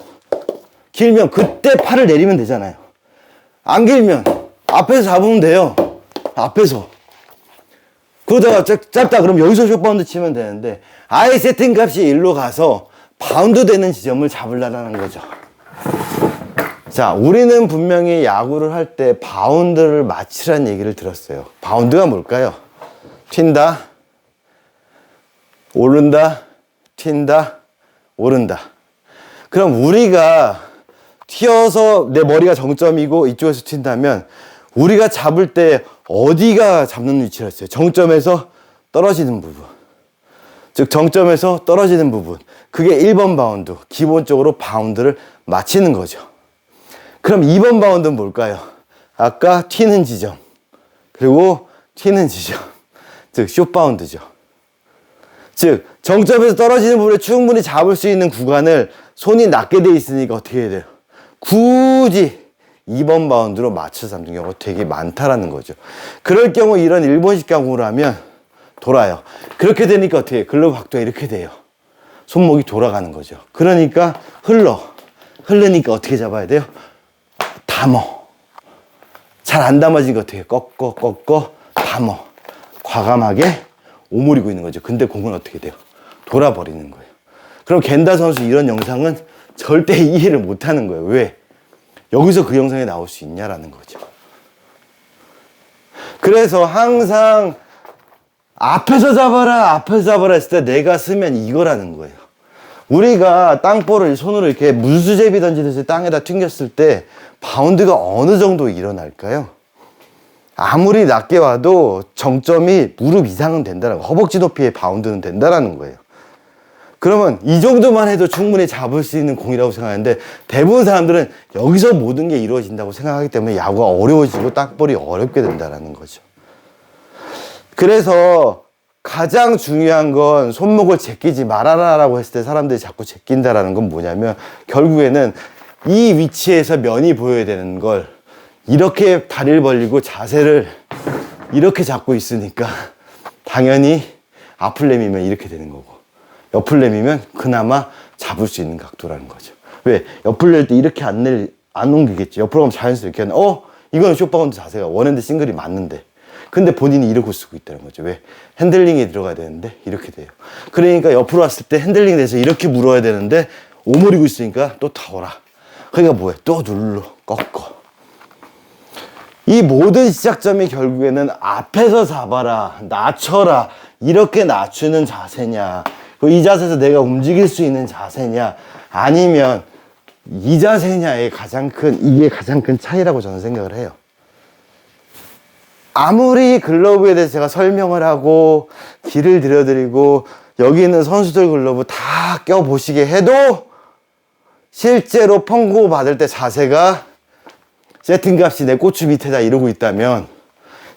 그때 팔을 내리면 되잖아요. 안 길면 앞에서 잡으면 돼요. 앞에서. 그러다가 짧다 그럼 여기서 숏바운드 치면 되는데 아예 세팅 값이 일로 가서 바운드 되는 지점을 잡으려는 거죠. 자, 우리는 분명히 야구를 할 때 바운드를 맞추라는 얘기를 들었어요. 바운드가 뭘까요? 튄다, 오른다, 튄다, 오른다. 그럼 우리가 튀어서 내 머리가 정점이고 이쪽에서 튄다면 우리가 잡을 때 어디가 잡는 위치였어요? 정점에서 떨어지는 부분. 즉 정점에서 떨어지는 부분. 그게 1번 바운드. 기본적으로 바운드를 맞히는 거죠. 그럼 2번 바운드는 뭘까요? 아까 튀는 지점. 그리고 튀는 지점. 즉 숏 바운드죠. 즉 정점에서 떨어지는 부분을 충분히 잡을 수 있는 구간을 손이 낮게 돼 있으니까 어떻게 해야 돼요? 굳이 2번 바운드로 맞춰서 잡는 경우가 되게 많다라는 거죠. 그럴 경우 이런 일본식 야구를 하면 돌아요. 그렇게 되니까 어떻게 해요? 글러브 각도가 이렇게 돼요. 손목이 돌아가는 거죠. 그러니까 흐르니까 어떻게 잡아야 돼요? 담어. 잘 안 담아지니까 어떻게 해요? 꺾어 담어. 과감하게 오므리고 있는 거죠. 근데 공은 어떻게 돼요? 돌아버리는 거예요. 그럼 겐다 선수 이런 영상은 절대 이해를 못하는 거예요. 왜? 여기서 그 영상이 나올 수 있냐라는 거죠. 그래서 항상 앞에서 잡아라 했을 때 내가 쓰면 이거라는 거예요. 우리가 땅볼을 손으로 이렇게 문수제비 던지듯이 땅에다 튕겼을 때 바운드가 어느 정도 일어날까요? 아무리 낮게 와도 정점이 무릎 이상은 된다는 거예요. 허벅지 높이의 바운드는 된다는 거예요. 그러면 이 정도만 해도 충분히 잡을 수 있는 공이라고 생각하는데 대부분 사람들은 여기서 모든 게 이루어진다고 생각하기 때문에 야구가 어려워지고 땅볼이 어렵게 된다는 거죠. 그래서 가장 중요한 건 손목을 제끼지 말아라라고 했을 때 사람들이 자꾸 제낀다라는 건 뭐냐면 결국에는 이 위치에서 면이 보여야 되는 걸 이렇게 다리를 벌리고 자세를 이렇게 잡고 있으니까 당연히 앞을 내밀면 이렇게 되는 거고 옆을 내밀면 그나마 잡을 수 있는 각도라는 거죠. 왜? 옆을 낼 때 이렇게 안 옮기겠지. 옆으로 가면 자연스럽게 이거는 숏바운드 자세가 원핸드 싱글이 맞는데 근데 본인이 이러고 쓰고 있다는 거죠. 왜? 핸들링에 들어가야 되는데 이렇게 돼요. 그러니까 옆으로 왔을 때 핸들링 돼서 이렇게 물어야 되는데 오므리고 있으니까 또 타오라. 그러니까 뭐해? 또 눌러 꺾어. 이 모든 시작점이 결국에는 앞에서 잡아라, 낮춰라, 이렇게 낮추는 자세냐, 이 자세에서 내가 움직일 수 있는 자세냐, 아니면 이 자세냐의 이게 가장 큰 차이라고 저는 생각을 해요. 아무리 글러브에 대해서 제가 설명을 하고, 길을 들여드리고, 여기 있는 선수들 글러브 다 껴보시게 해도, 실제로 펑고 받을 때 자세가 세팅값이 내 고추 밑에다 이러고 있다면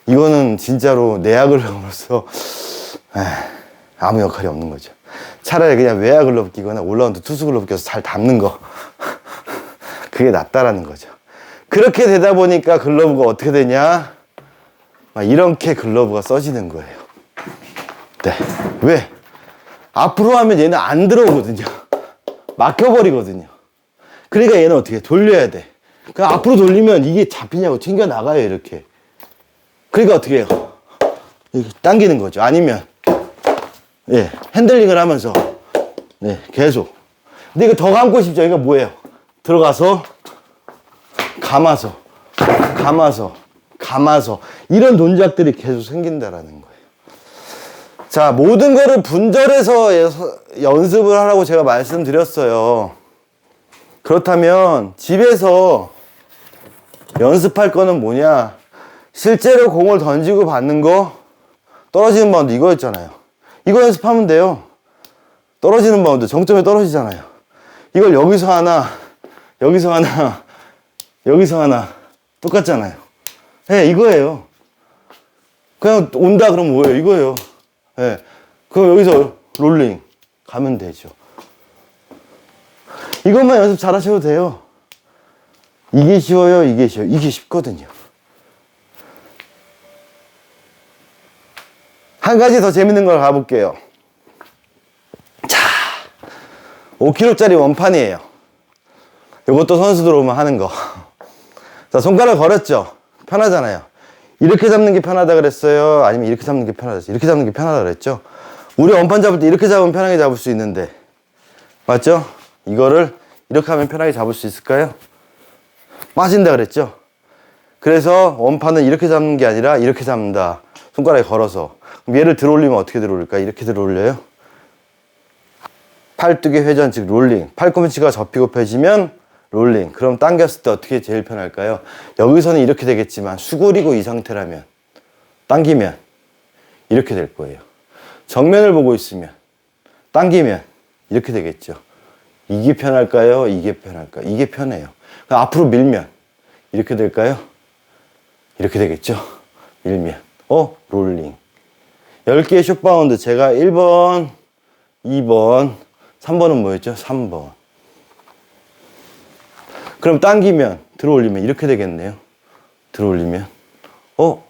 이거는 진짜로 내야 글러브로서 아무 역할이 없는 거죠. 차라리 그냥 외야 글러브 끼거나 올라운드 투수 글러브 껴서 잘 담는 거 그게 낫다라는 거죠. 그렇게 되다 보니까 글러브가 어떻게 되냐, 막 이렇게 글러브가 써지는 거예요. 네. 왜? 앞으로 하면 얘는 안 들어오거든요. 막혀버리거든요. 그러니까 얘는 어떻게 해? 돌려야 돼. 그냥 앞으로 돌리면 이게 잡히냐고 튕겨 나가요, 이렇게. 그러니까 어떻게 해요? 이렇게 당기는 거죠. 아니면, 핸들링을 하면서, 계속. 근데 이거 더 감고 싶죠? 이거 뭐예요? 들어가서, 감아서. 이런 동작들이 계속 생긴다라는 거예요. 자, 모든 거를 분절해서 연습을 하라고 제가 말씀드렸어요. 그렇다면, 집에서, 연습할 거는 뭐냐? 실제로 공을 던지고 받는 거, 떨어지는 바운드 이거였잖아요. 이거 연습하면 돼요. 떨어지는 바운드, 정점에 떨어지잖아요. 이걸 여기서 하나, 똑같잖아요. 이거예요. 그냥 온다 그러면 뭐예요? 이거예요. 그럼 여기서 롤링 가면 되죠. 이것만 연습 잘 하셔도 돼요. 이게 쉬워요, 이게 쉽거든요. 한 가지 더 재밌는 걸 가볼게요. 자, 5kg짜리 원판이에요. 이것도 선수들 오면 하는 거. 자, 손가락 걸었죠? 편하잖아요. 이렇게 잡는 게 편하다 그랬어요? 아니면 이렇게 잡는 게 편하다? 이렇게 잡는 게 편하다 그랬죠? 우리 원판 잡을 때 이렇게 잡으면 편하게 잡을 수 있는데, 맞죠? 이거를 이렇게 하면 편하게 잡을 수 있을까요? 빠진다 그랬죠? 그래서 원판은 이렇게 잡는 게 아니라 이렇게 잡는다. 손가락에 걸어서. 그럼 얘를 들어올리면 어떻게 들어올릴까? 이렇게 들어올려요. 팔뚝의 회전, 즉 롤링. 팔꿈치가 접히고 펴지면 롤링. 그럼 당겼을 때 어떻게 제일 편할까요? 여기서는 이렇게 되겠지만 수그리고 이 상태라면 당기면 이렇게 될 거예요. 정면을 보고 있으면 당기면 이렇게 되겠죠. 이게 편할까요? 이게 편할까요? 이게 편해요. 그럼 앞으로 밀면 이렇게 될까요? 이렇게 되겠죠. 밀면 롤링. 10개의 숏바운드. 제가 1번, 2번, 3번은 뭐였죠? 3번. 그럼 당기면 들어올리면 이렇게 되겠네요. 들어올리면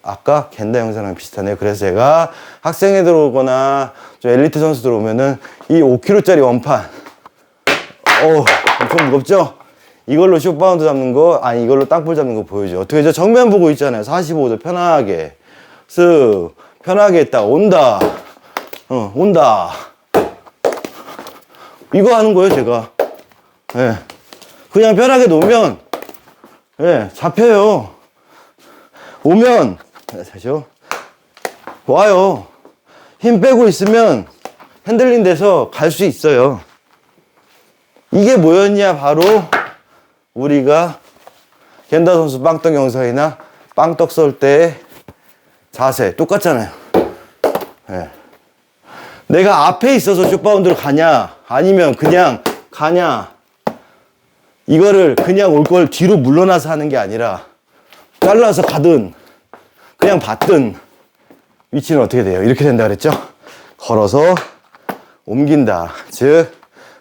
아까 겐다 영상이랑 비슷하네요. 그래서 제가 학생에 들어오거나 좀 엘리트 선수 들어오면은 이 5kg짜리 원판 엄청 무겁죠? 이걸로 숏바운드 잡는 거, 아니 이걸로 땅볼 잡는 거 보여줘. 어떻게 저 정면 보고 있잖아요. 45도 편하게 쓱 편하게 딱 온다. 온다. 이거 하는 거예요, 제가. 예. 그냥 편하게 놓으면 잡혀요. 오면 다시요. 와요. 힘 빼고 있으면 핸들링 돼서 갈 수 있어요. 이게 뭐였냐? 바로 우리가 겐다 선수 빵떡 영상이나 빵떡 썰 때 자세 똑같잖아요. 네. 내가 앞에 있어서 숏바운드로 가냐 아니면 그냥 가냐, 이거를 그냥 올 걸 뒤로 물러나서 하는 게 아니라 잘라서 가든 그냥 받든 위치는 어떻게 돼요? 이렇게 된다 그랬죠? 걸어서 옮긴다. 즉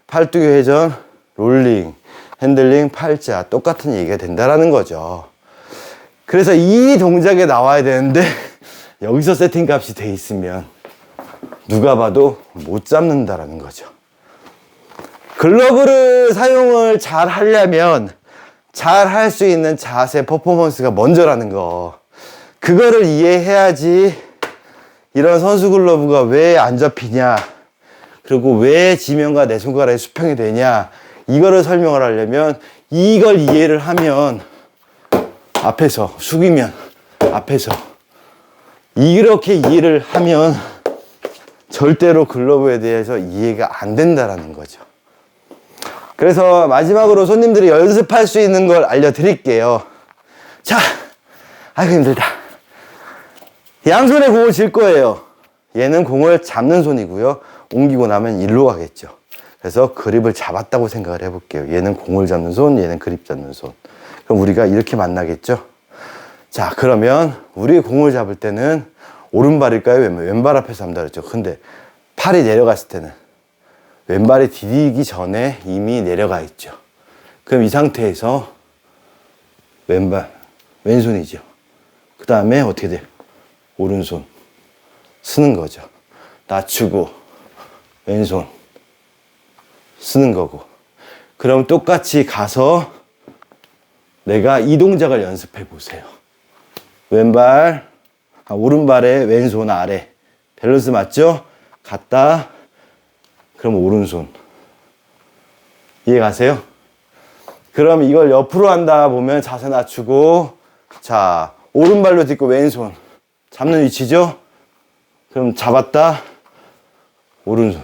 팔뚝의 회전, 롤링, 핸들링, 팔자 똑같은 얘기가 된다라는 거죠. 그래서 이 동작에 나와야 되는데 여기서 세팅값이 돼 있으면 누가 봐도 못 잡는다라는 거죠. 글러브를 사용을 잘 하려면 잘 할 수 있는 자세, 퍼포먼스가 먼저라는 거. 그거를 이해해야지 이런 선수 글러브가 왜 안 잡히냐, 그리고 왜 지면과 내 손가락에 수평이 되냐, 이거를 설명을 하려면 이걸 이해를 하면 앞에서 숙이면 앞에서 이렇게 이해를 하면 절대로 글러브에 대해서 이해가 안 된다라는 거죠. 그래서 마지막으로 손님들이 연습할 수 있는 걸 알려드릴게요. 자, 아이고 힘들다. 양손에 공을 쥘 거예요. 얘는 공을 잡는 손이고요. 옮기고 나면 일로 가겠죠. 그래서 그립을 잡았다고 생각을 해볼게요. 얘는 공을 잡는 손, 얘는 그립 잡는 손. 그럼 우리가 이렇게 만나겠죠? 자, 그러면 우리 공을 잡을 때는 오른발일까요? 왼발? 왼발 앞에서 한다 그랬죠. 근데 팔이 내려갔을 때는 왼발이 디디기 전에 이미 내려가 있죠. 그럼 이 상태에서 왼발, 왼손이죠. 그 다음에 어떻게 돼요? 오른손 쓰는 거죠. 낮추고 왼손 쓰는 거고. 그럼 똑같이 가서 내가 이 동작을 연습해 보세요. 왼발, 오른발에 왼손 아래. 밸런스 맞죠? 갔다. 그럼 오른손. 이해 가세요? 그럼 이걸 옆으로 한다 보면 자세 낮추고, 자, 오른발로 딛고 왼손. 잡는 위치죠? 그럼 잡았다. 오른손.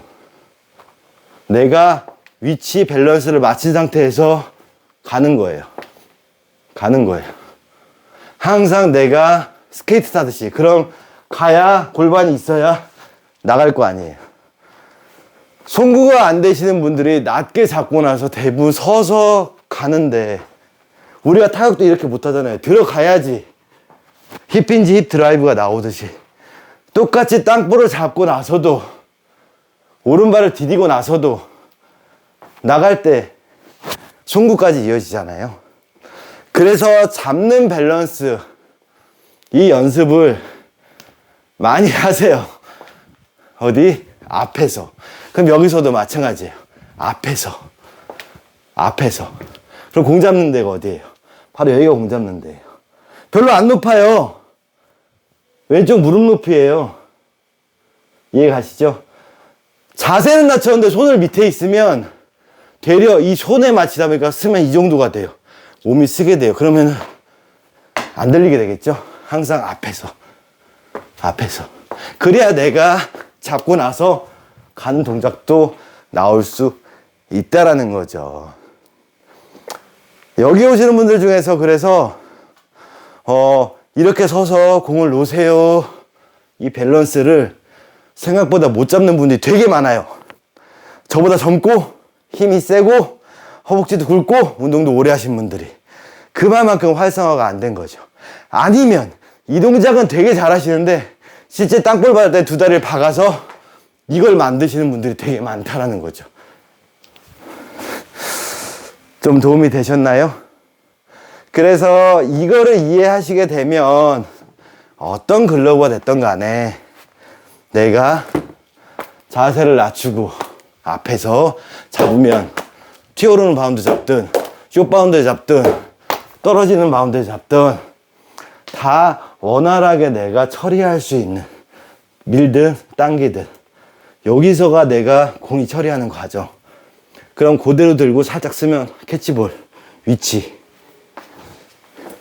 내가 위치 밸런스를 맞춘 상태에서 가는 거예요. 가는 거예요. 항상 내가 스케이트 타듯이. 그럼 가야 골반이 있어야 나갈 거 아니에요. 송구가 안 되시는 분들이 낮게 잡고 나서 대부분 서서 가는데, 우리가 타격도 이렇게 못 하잖아요. 들어가야지 힙힌지 힙 드라이브가 나오듯이 똑같이 땅볼을 잡고 나서도, 오른발을 디디고 나서도 나갈 때 송구까지 이어지잖아요. 그래서 잡는 밸런스, 이 연습을 많이 하세요. 어디? 앞에서. 그럼 여기서도 마찬가지예요. 앞에서. 그럼 공 잡는 데가 어디예요? 바로 여기가 공 잡는 데예요. 별로 안 높아요. 왼쪽 무릎 높이에요. 이해 가시죠? 자세는 낮췄는데 손을 밑에 있으면 되려 이 손에 맞히다 보니까 쓰면 이 정도가 돼요. 몸이 쓰게 돼요. 그러면 안 들리게 되겠죠. 항상 앞에서. 그래야 내가 잡고 나서 가는 동작도 나올 수 있다라는 거죠. 여기 오시는 분들 중에서 그래서 이렇게 서서 공을 놓으세요. 이 밸런스를 생각보다 못 잡는 분들이 되게 많아요. 저보다 젊고 힘이 세고 허벅지도 굵고 운동도 오래 하신 분들이 그만큼 활성화가 안 된 거죠. 아니면 이 동작은 되게 잘 하시는데 실제 땅볼 받을 때 두 다리를 박아서 이걸 만드시는 분들이 되게 많다라는 거죠. 좀 도움이 되셨나요? 그래서 이거를 이해하시게 되면 어떤 글러브가 됐던 간에 내가 자세를 낮추고 앞에서 잡으면 튀어오르는 바운드 잡든 숏바운드 잡든 떨어지는 바운드 잡든 다 원활하게 내가 처리할 수 있는, 밀든 당기든 여기서가 내가 공이 처리하는 과정. 그럼 그대로 들고 살짝 쓰면 캐치볼 위치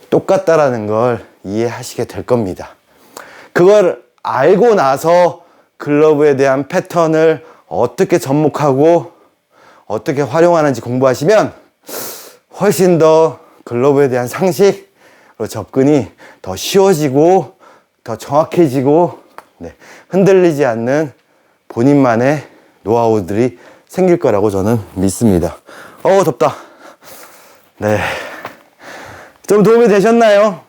똑같다라는 걸 이해하시게 될 겁니다. 그걸 알고 나서 글러브에 대한 패턴을 어떻게 접목하고 어떻게 활용하는지 공부하시면 훨씬 더 글러브에 대한 상식, 접근이 더 쉬워지고 더 정확해지고 흔들리지 않는 본인만의 노하우들이 생길 거라고 저는 믿습니다. 덥다. 네. 좀 도움이 되셨나요?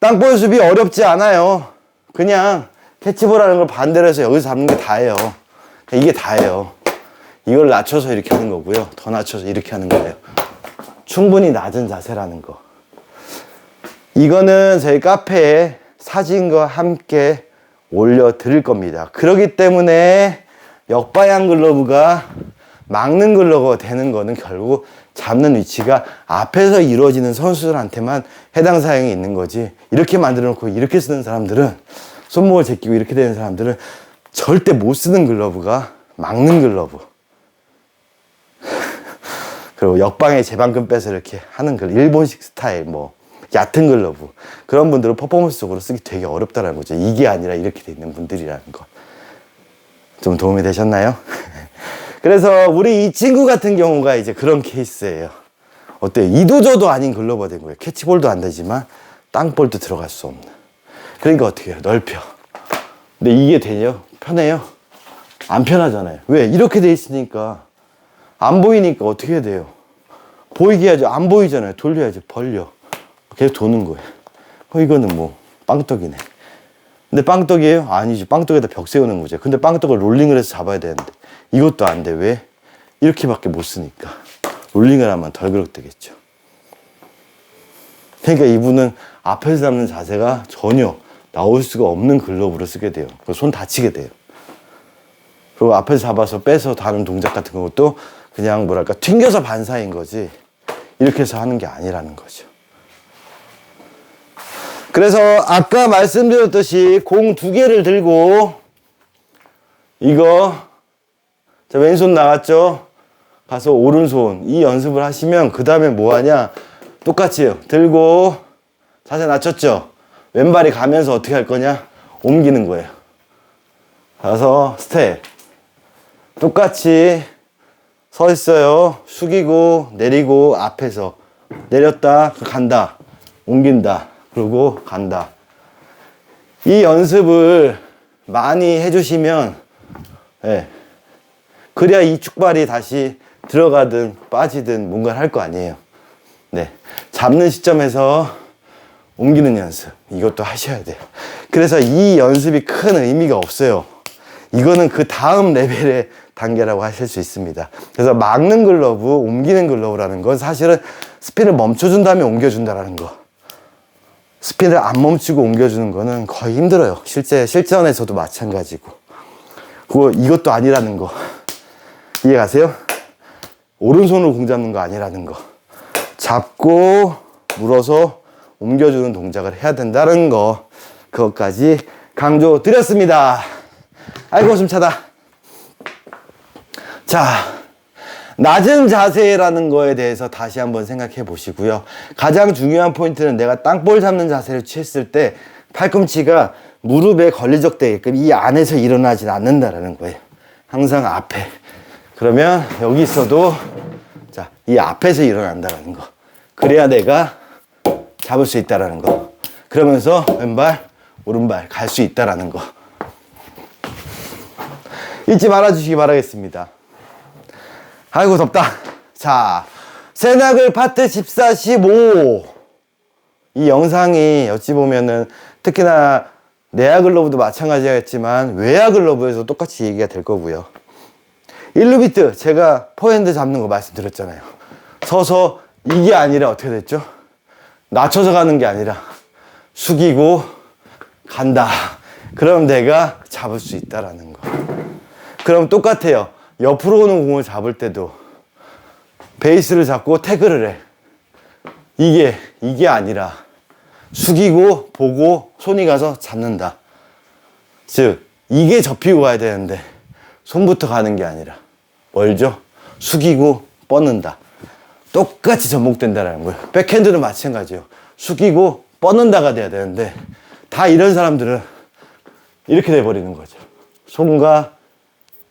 땅볼 수비 어렵지 않아요. 그냥 캐치볼 하는 걸 반대로 해서 여기서 잡는 게 다예요. 이게 다예요. 이걸 낮춰서 이렇게 하는 거고요. 더 낮춰서 이렇게 하는 거예요. 충분히 낮은 자세라는 거. 이거는 저희 카페에 사진과 함께 올려드릴 겁니다. 그렇기 때문에 역방향 글러브가 막는 글러브가 되는 거는 결국 잡는 위치가 앞에서 이루어지는 선수들한테만 해당 사항이 있는 거지, 이렇게 만들어 놓고 이렇게 쓰는 사람들은, 손목을 제끼고 이렇게 되는 사람들은 절대 못 쓰는 글러브가 막는 글러브. 그리고 역방에 제방금 빼서 이렇게 하는 글러브, 일본식 스타일, 얕은 글러브, 그런 분들은 퍼포먼스적으로 쓰기 되게 어렵다는 거죠. 이게 아니라 이렇게 돼 있는 분들이라는 거. 좀 도움이 되셨나요? 그래서 우리 이 친구 같은 경우가 이제 그런 케이스예요. 어때요? 이도저도 아닌 글러브가 된 거예요. 캐치볼도 안 되지만 땅볼도 들어갈 수 없는. 그러니까 어떻게 해요? 넓혀. 근데 이게 되냐? 편해요? 안 편하잖아요. 왜? 이렇게 돼 있으니까 안 보이니까 어떻게 해야 돼요? 보이게 해야죠. 안 보이잖아요. 돌려야죠. 벌려. 계속 도는 거예요. 이거는 빵떡이네. 근데 빵떡이에요? 아니지. 빵떡에다 벽 세우는 거죠. 근데 빵떡을 롤링을 해서 잡아야 되는데 이것도 안 돼. 왜? 이렇게밖에 못 쓰니까. 롤링을 하면 덜 그럭되겠죠. 그러니까 이분은 앞에서 잡는 자세가 전혀 나올 수가 없는 글러브로 쓰게 돼요. 손 다치게 돼요. 그리고 앞에서 잡아서 빼서 다른 동작 같은 것도 그냥 튕겨서 반사인 거지 이렇게 해서 하는 게 아니라는 거죠. 그래서 아까 말씀드렸듯이 공 2개를 들고 이거 왼손 나갔죠? 가서 오른손 이 연습을 하시면 그 다음에 뭐 하냐? 똑같이요. 들고 자세 낮췄죠? 왼발이 가면서 어떻게 할 거냐? 옮기는 거예요. 가서 스텝 똑같이 서 있어요. 숙이고 내리고 앞에서 내렸다 간다 옮긴다 그리고 간다. 이 연습을 많이 해주시면 그래야 이 축발이 다시 들어가든 빠지든 뭔가를 할 거 아니에요. 잡는 시점에서 옮기는 연습 이것도 하셔야 돼요. 그래서 이 연습이 큰 의미가 없어요. 이거는 그 다음 레벨의 단계라고 하실 수 있습니다. 그래서 막는 글러브, 옮기는 글러브라는 건 사실은 스핀을 멈춰준 다음에 옮겨준다라는 거. 스핀을 안 멈추고 옮겨주는 거는 거의 힘들어요. 실전에서도 마찬가지고. 그거 이것도 아니라는 거. 이해가세요? 오른손으로 공 잡는 거 아니라는 거. 잡고 물어서 옮겨주는 동작을 해야 된다는 거. 그것까지 강조드렸습니다. 아이고 숨차다. 자, 낮은 자세라는 거에 대해서 다시 한번 생각해 보시고요. 가장 중요한 포인트는 내가 땅볼 잡는 자세를 취했을 때 팔꿈치가 무릎에 걸리적되게끔 이 안에서 일어나진 않는다라는 거예요. 항상 앞에. 그러면 여기 있어도 자, 이 앞에서 일어난다라는 거. 그래야 내가 잡을 수 있다라는 거. 그러면서 왼발, 오른발 갈 수 있다라는 거. 잊지 말아주시기 바라겠습니다. 아이고 덥다. 자, 새나글 파트 14, 15. 이 영상이 어찌 보면은 특히나 내야 글러브도 마찬가지겠지만 외야 글러브에서 똑같이 얘기가 될 거고요. 1루비트 제가 포핸드 잡는 거 말씀드렸잖아요. 서서 이게 아니라 어떻게 됐죠? 낮춰서 가는 게 아니라 숙이고 간다. 그럼 내가 잡을 수 있다라는 거. 그럼 똑같아요. 옆으로 오는 공을 잡을 때도 베이스를 잡고 태그를 해. 이게 아니라 숙이고 보고 손이 가서 잡는다. 즉 이게 접히고 가야 되는데 손부터 가는 게 아니라 뭘죠? 숙이고 뻗는다. 똑같이 접목된다라는 거예요. 백핸드도 마찬가지예요. 숙이고 뻗는다가 돼야 되는데 다 이런 사람들은 이렇게 돼버리는 거죠. 손과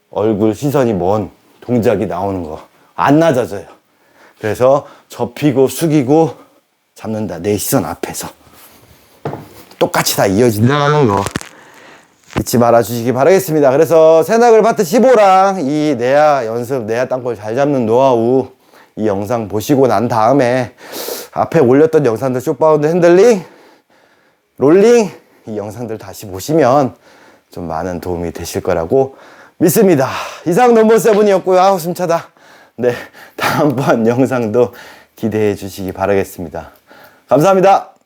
얼굴 시선이 먼 동작이 나오는 거 안 낮아져요. 그래서 접히고 숙이고 잡는다. 내 시선 앞에서 똑같이 다 이어진다는 거 잊지 말아 주시기 바라겠습니다. 그래서 새나글 파트 15랑 이 내야 연습, 내야 땅볼 잘 잡는 노하우 이 영상 보시고 난 다음에 앞에 올렸던 영상들 숏바운드 핸들링, 롤링 이 영상들 다시 보시면 좀 많은 도움이 되실 거라고 믿습니다. 이상 넘버 세븐이었고요. 아우 숨차다. 네, 다음번 영상도 기대해 주시기 바라겠습니다. 감사합니다.